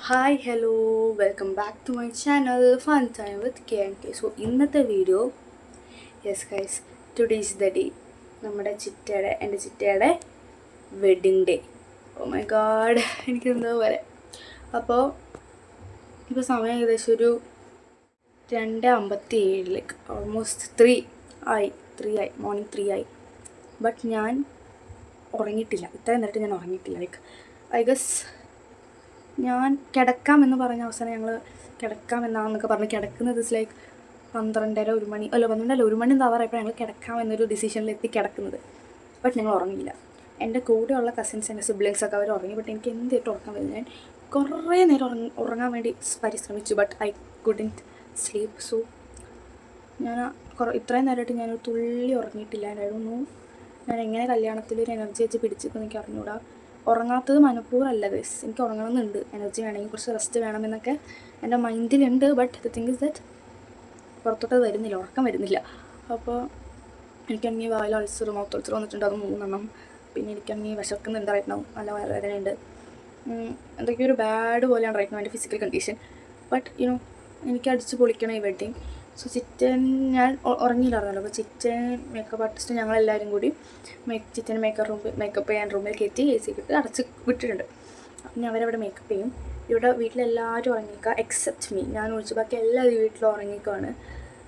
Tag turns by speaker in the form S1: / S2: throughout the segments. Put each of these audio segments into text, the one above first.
S1: Hi hello welcome back to my channel fun time with KNK. So ഇന്നത്തെ video yes guys, today is the day. എൻ്റെ ചിറ്റയുടെ wedding day. Oh my god, എനിക്കെന്തോ പോലെ. അപ്പോൾ ഇപ്പോൾ സമയം ഏകദേശം ഒരു 2:57, ലൈക്ക് ഓൾമോസ്റ്റ് 3 ആയി. മോർണിംഗ് 3 ആയി. ബട്ട് ഞാൻ ഉറങ്ങിയിട്ടില്ല. ഇത്രയും നേരത്തെ ഞാൻ ഉറങ്ങിയിട്ടില്ല. ലൈക്ക് ഐ ഗസ് ഞാൻ കിടക്കാമെന്ന് പറഞ്ഞ അവസാനം ഞങ്ങൾ കിടക്കാമെന്നാണെന്നൊക്കെ പറഞ്ഞ് കിടക്കുന്നത് ലൈക്ക് 12:30 1 മണി 1 മണി എന്താവാറായപ്പോൾ ഞങ്ങൾ കിടക്കാമെന്നൊരു ഡിസിഷനിലെത്തി കിടക്കുന്നത്. ബട്ട് ഞങ്ങൾ ഉറങ്ങിയില്ല. എൻ്റെ കൂടെയുള്ള കസിൻസ്, എൻ്റെ സിബ്ലിങ്സ് ഒക്കെ അവർ ഉറങ്ങി. ബട്ട് എനിക്ക് എന്തായിട്ട് ഉറക്കം വരുന്നത്. ഞാൻ കുറേ നേരം ഉറങ്ങാൻ വേണ്ടി പരിശ്രമിച്ചു. But I couldn't sleep. So ഞാൻ ഇത്രയും നേരമായിട്ട് ഞാനൊരു തുള്ളി ഉറങ്ങിയിട്ടില്ല. ഉണ്ടായിരുന്നു. ഞാൻ എങ്ങനെ കല്യാണത്തിലൊരു എനർജി വെച്ച് പിടിച്ചിരിക്കുന്നു എനിക്ക് അറിഞ്ഞൂടാ. ഉറങ്ങാത്തത് മനഃപൂർവ്വമല്ല ഗൈസ്, എനിക്ക് ഉറങ്ങണമെന്നുണ്ട്. എനർജി വേണമെങ്കിൽ കുറച്ച് റെസ്റ്റ് വേണമെന്നൊക്കെ എൻ്റെ മൈൻഡിലുണ്ട്. But the thing is that പുറത്തോട്ട് വരുന്നില്ല, ഉറക്കം വരുന്നില്ല. അപ്പോൾ എനിക്കാണെങ്കിൽ വായിൽ അൾസർ, മൗത്ത് അൾസർ വന്നിട്ടുണ്ട്. അത് 3 എണ്ണം. പിന്നെ എനിക്കാണെങ്കിൽ വിശക്കുന്ന എന്തായിട്ടുണ്ടാവും, നല്ല വയറുവേദനയുണ്ട്. എന്തൊക്കെയോ ഒരു ബാഡ് പോലെയാണ് റൈറ്റ് എൻ്റെ ഫിസിക്കൽ കണ്ടീഷൻ. ബട്ട് എനിക്ക് അടിച്ച് പൊളിക്കണം ഈ വെഡ്ഡിങ്. സോ ചിറ്റൻ ഞാൻ ഉറങ്ങിയില്ലായിരുന്നല്ലോ. അപ്പോൾ ചിറ്റൻ മേക്കപ്പ് ആർട്ടിസ്റ്റ് ഞങ്ങളെല്ലാവരും കൂടി ചിറ്റൻ മേക്കപ്പ് ചെയ്യാൻ റൂമിൽ കയറ്റി AC ഇട്ട് അടച്ച് വിട്ടിട്ടുണ്ട്. അപ്പം അവരവിടെ മേക്കപ്പ് ചെയ്യും. ഇവിടെ വീട്ടിലെല്ലാവരും ഉറങ്ങിക്കുക എക്സെപ്റ്റ് മീ. ഞാൻ ഒഴിച്ച് ബാക്കി എല്ലാവരും വീട്ടിലും ഉറങ്ങിക്കുകയാണ്.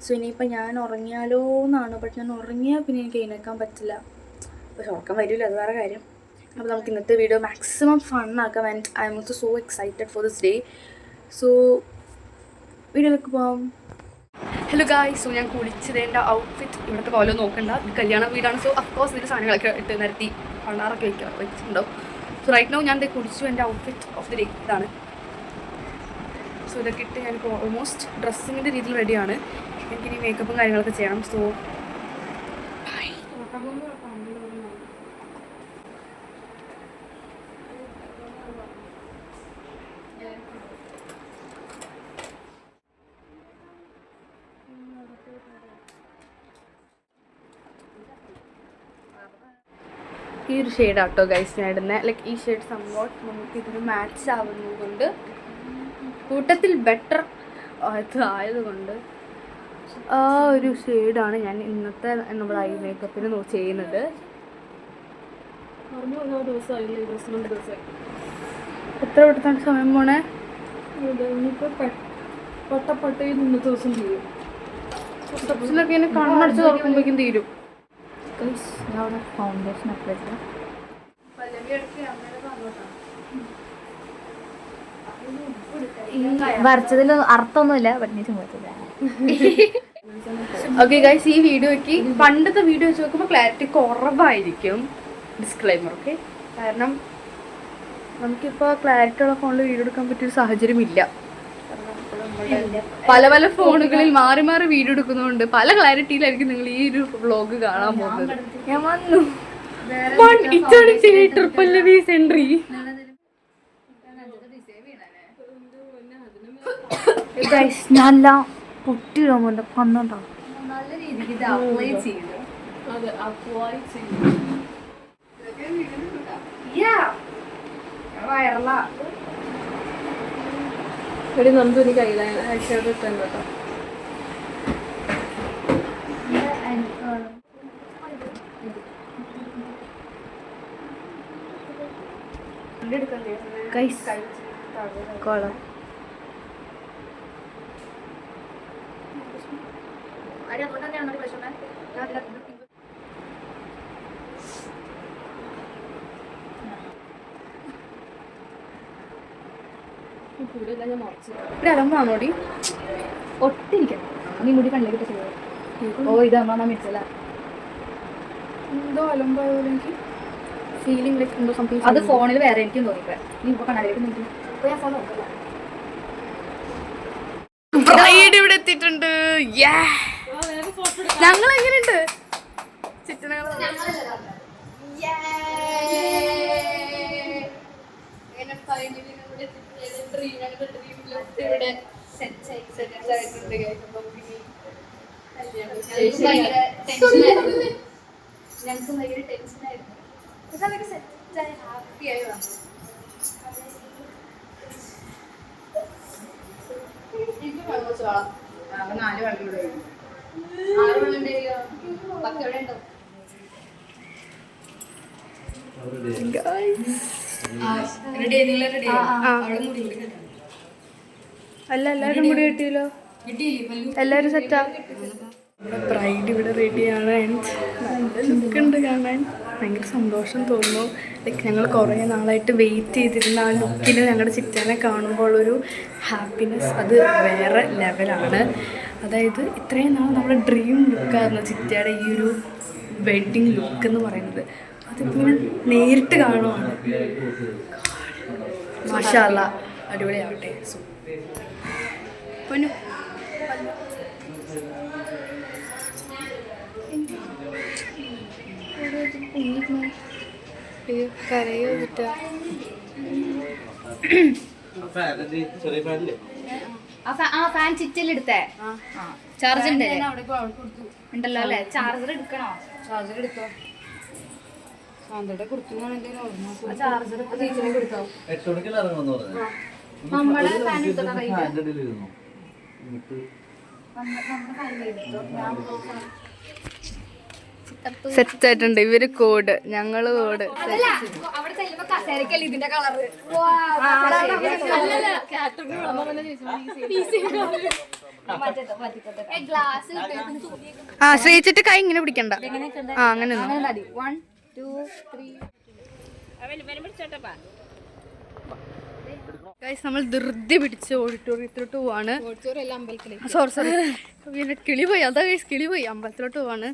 S1: സോ ഇനിയിപ്പോൾ ഞാൻ ഉറങ്ങിയാലോ എന്നാണ്. ബട്ട് ഞാൻ ഉറങ്ങിയാൽ പിന്നെ എനിക്ക് എഴുന്നേൽക്കാൻ പറ്റില്ല. പക്ഷെ ഉറക്കം വരില്ല, അത് വേറെ കാര്യം. അപ്പോൾ നമുക്ക് ഇന്നത്തെ വീഡിയോ മാക്സിമം ഫണ്ണാക്കാം. And I'm also so excited for this day. So വീഡിയോയിലേക്ക് പോകാം. ഹലോ ഗായ്സ്, സോ ഞാൻ കുളിച്ചത്. എൻ്റെ ഔട്ട്ഫിറ്റ് ഇവിടുത്തെ പോലെ നോക്കണ്ട, ഇത് കല്യാണ വീടാണ്. സോ അഫ്കോഴ്സ് ഇതിൻ്റെ സാധനങ്ങളൊക്കെ ഇട്ട് നിരത്തി പണ്ടാറൊക്കെ വെച്ചിട്ടുണ്ടാവും. സോ റൈറ്റ് നൗ ഞാൻ ഇത് കുളിച്ചു. എൻ്റെ ഔട്ട്ഫിറ്റ് ഓഫ് ദി ഡേ ഇതാണ്. സോ ഇതൊക്കെ ഇട്ട് ഞാനിപ്പോൾ ഓൾമോസ്റ്റ് ഡ്രസ്സിങ്ങിൻ്റെ രീതിയിൽ റെഡിയാണ്. എനിക്കിനി മേക്കപ്പും കാര്യങ്ങളൊക്കെ ചെയ്യണം. സോ ഈ ഒരു ഷെയ്ഡ് ആട്ടോ ഗൈസ് ഞാൻ ഇടുന്നത്. ലൈക്ക് ഈ ഷെയ്ഡ് സംഭവം നമുക്ക് ഇതിന് മാച്ച് ആവുന്നത് കൊണ്ട്, കൂട്ടത്തിൽ ബെറ്റർ ആയതുകൊണ്ട് ആ ഒരു ഷെയ്ഡാണ് ഞാൻ ഇന്നത്തെ നമ്മുടെ ഐ മേക്കപ്പിന് ചെയ്യുന്നത്. എത്ര പെട്ടെന്നാണ് സമയം പോണേ.
S2: പട്ടപ്പട്ട ഇന്നത്തെ ദിവസം ചെയ്യും.
S1: സ്റ്റെപ്സിലൊക്കെ ഇങ്ങനെ കണ്ണടച്ച് തുറക്കുമ്പോഴേക്കും തീരും.
S2: ഫൗണ്ടേഷൻ ഒക്കെ വരച്ചതിൽ അർത്ഥമൊന്നുമില്ല.
S1: ഓക്കെ ഗൈസ്, ഈ വീഡിയോയ്ക്ക് പണ്ടത്തെ വീഡിയോ വെച്ച് നോക്കുമ്പോൾ ക്ലാരിറ്റി കുറവായിരിക്കും. ഡിസ്ക്ലൈമർ. ഓക്കെ, കാരണം നമുക്കിപ്പോൾ ക്ലാരിറ്റി ഉള്ള ഫോണിൽ വീഡിയോ എടുക്കാൻ പറ്റിയൊരു സാഹചര്യം ഇല്ല. പല ഫോണുകളിൽ മാറി മാറി വീഡിയോ എടുക്കുന്നതുകൊണ്ട് പല ക്ലാരിറ്റിയിലായിരിക്കും നിങ്ങൾ ഈ ഒരു വ്ളോഗ് കാണാൻ പോകുന്നത്. ഞാൻ വന്നു
S2: നല്ല പൊട്ടിയിടുമ്പോൾ കണ്ണുണ്ടാവും.
S1: നല്ല രീതിക്ക് അപ്ലൈ ചെയ്തു. വയറല
S2: എടി നന്ദു എനിക്ക് ഐഷാഡോ ഇട്ടുണ്ട് കേട്ടോ. കൊളം
S1: അലമ്പാണോടി
S2: ഒട്ടിരിക്കണം. നീ മുടി കണ്ണിലേക്ക് ചെയ്യും. ഓ ഇത് അമ്മ മിച്ചല്ല,
S1: എന്തോ അലമ്പായതുപോലെ എനിക്ക് ഫീലിംഗ് ലൈക്ക് എന്തോ സംതിങ്.
S2: അത് ഫോണിൽ വേറെ എനിക്കും തോന്നിപ്പോ. നീ ഇപ്പൊ കണ്ണാടിലേക്ക് നോക്കി.
S1: ബ്രൈഡ് ഇവിടെ എത്തിയിട്ടുണ്ട്. ഞങ്ങൾ എങ്ങനെയുണ്ട്
S2: ഞങ്ങൾക്ക് ഭയങ്കര ടെൻഷനായിരുന്നു. പക്ഷെ അതൊക്കെ സെറ്റായി ഹാപ്പിയായി വന്നു.
S1: അല്ല എല്ലാവരും മുടി കിട്ടിയല്ലോ, എല്ലാവരും സെറ്റാ. ബ്രൈഡ് ഇവിടെ റെഡിയാണ്. നല്ല ലുക്കുണ്ട് കാണാൻ, ഭയങ്കര സന്തോഷം തോന്നുന്നു. ലൈക്ക് ഞങ്ങൾ കുറേ നാളായിട്ട് വെയിറ്റ് ചെയ്തിരുന്ന ആ ലുക്കിൽ ഞങ്ങളുടെ ചിറ്റാനെ കാണുമ്പോൾ ഒരു ഹാപ്പിനെസ് അത് വേറെ ലെവലാണ്. അതായത് ഇത്രയും നാൾ നമ്മുടെ ഡ്രീം ലുക്കായിരുന്നു ചിറ്റയുടെ ഈ ഒരു വെഡ്ഡിങ് ലുക്ക് എന്ന് പറയുന്നത്. അതിപ്പോൾ ഇങ്ങനെ നേരിട്ട് കാണുവാണ്. മാഷാ അല്ലാ, അടിപൊളിയാവട്ടെ. പൊന്നു കരയോ കിട്ടാ.
S2: ഫാൻ ചിറ്റിലെടുത്തേ ചാർജ് ഉണ്ടല്ലോ അല്ലേ? ചാർജർ എടുക്കണോ? ചാർജർ എടുത്തോ. ചാർജർ കൊടുത്തോ. നമ്മളെ ഫാൻ എടുത്തോ.
S1: സെറ്റ് ആയിട്ടുണ്ട്. ഇവര് കോഡ്, ഞങ്ങള് കോഡ്.
S2: ഇതിന്റെ കളറ്
S1: ആ ശ്രീച്ചിട്ട് കൈ ഇങ്ങനെ പിടിക്കണ്ട. ആ അങ്ങനെ ഗൈസ് നമ്മൾ ധൃതി പിടിച്ച് ഓഡിറ്റോറിയത്തിലോട്ട് പോവാണ്. സോറി പിന്നെ കിളി പോയി. അതാ ഗൈസ് കിളി പോയി. അമ്പലത്തിലോട്ട് പോവാണ്.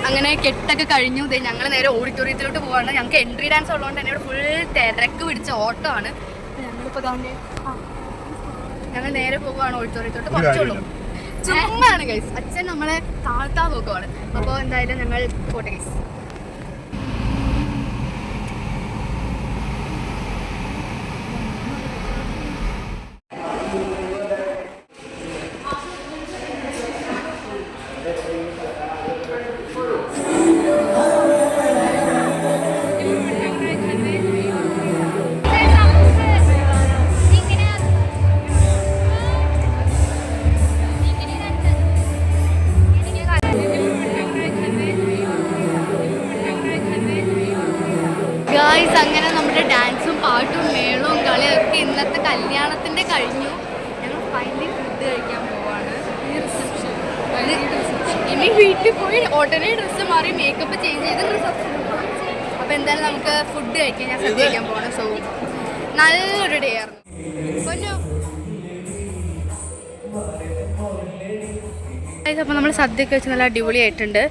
S1: അങ്ങനെ കെട്ടൊക്കെ കഴിഞ്ഞു. ഞങ്ങൾ നേരെ ഓഡിറ്റോറിയത്തിലോട്ട് പോവാണ്. ഞങ്ങൾക്ക് എൻട്രി ഡാൻസ് ഉള്ളതുകൊണ്ട് തന്നെ ഇവിടെ ഫുൾ തിരക്ക് പിടിച്ച ഓട്ടോ ആണ്. ഞങ്ങളിപ്പോൾ ഞങ്ങൾ നേരെ പോകുവാണ് ഓഡിറ്റോറിയത്തിലോട്ട്. കുറച്ചുള്ളൂ, ചുമ്മാണ് ഗൈസ്. അച്ഛൻ നമ്മളെ താഴ്ത്താൻ നോക്കുവാണ്. അപ്പോൾ എന്തായാലും ഞങ്ങൾ പോട്ടെ ഗൈസ്. അങ്ങനെ നമ്മുടെ ഡാൻസും പാട്ടും മേളവും കളിയും ഒക്കെ ഇന്നത്തെ കല്യാണത്തിൻ്റെ കഴിഞ്ഞു. ഞങ്ങൾ ഫൈനലി ഫുഡ് കഴിക്കാൻ പോവാണ്. ഇനി വീട്ടിൽ പോയി ഉടനെ ഡ്രസ്സ് മാറി മേക്കപ്പ് ചേഞ്ച് ചെയ്ത് റിസപ്ഷൻ. അപ്പോൾ എന്തായാലും നമുക്ക് ഫുഡ് കഴിക്കാൻ ഞാൻ സദ്യ കഴിക്കാൻ പോകണം. സോ നല്ലൊരു ഡേ ആയിരുന്നു. അപ്പോൾ നമ്മൾ സദ്യയൊക്കെ വെച്ച് നല്ല അടിപൊളിയായിട്ടുണ്ട്.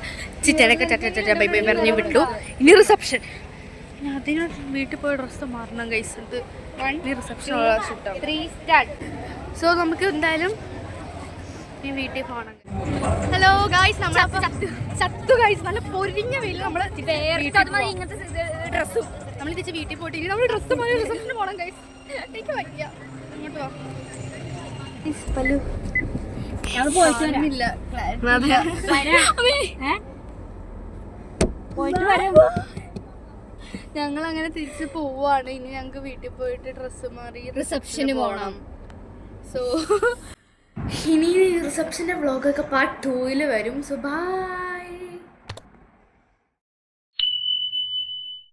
S1: ചിറ്റനൊക്കെ ചറ്റ ബൈ ബൈ പറഞ്ഞ് വിട്ടു. ഇനി റിസപ്ഷൻ. അതിന് വീട്ടിൽ പോയി ഡ്രസ്സ് മാറണം ഗൈസ്. ഇനി റിസപ്ഷൻ സോ നമുക്ക് എന്തായാലും ഈ വീട്ടിൽ പോകണം. ഹലോ ഗൈസ്, നമ്മൾ ചത്തു ഗൈസ്. നല്ല പൊരിഞ്ഞ വെയിൽ. നമ്മൾ ഇങ്ങനത്തെ ഡ്രസ്സും നമ്മൾ തിരിച്ച് വീട്ടിൽ പോയിട്ട് ഇനി നമ്മൾ ഡ്രസ്സ് മാറി റിസപ്ഷന് പോകണം ഗൈസ്. എനിക്ക് വയ്യ. ഇങ്ങോട്ട് പോ പല്ലു.
S2: ഞങ്ങൾ പോയിട്ട് വരാം. പോയിട്ട് വരാം.
S1: ഞങ്ങൾ അങ്ങനെ തിരിച്ച് പോവാണ്. ഇനി ഞങ്ങൾക്ക് വീട്ടിൽ പോയിട്ട് ഡ്രസ്സ് മാറി
S2: റിസപ്ഷന് പോകണം.
S1: സോ ഇനി റിസപ്ഷൻ്റെ വ്ളോഗൊക്കെ പാർട്ട് 2 വരും. So by.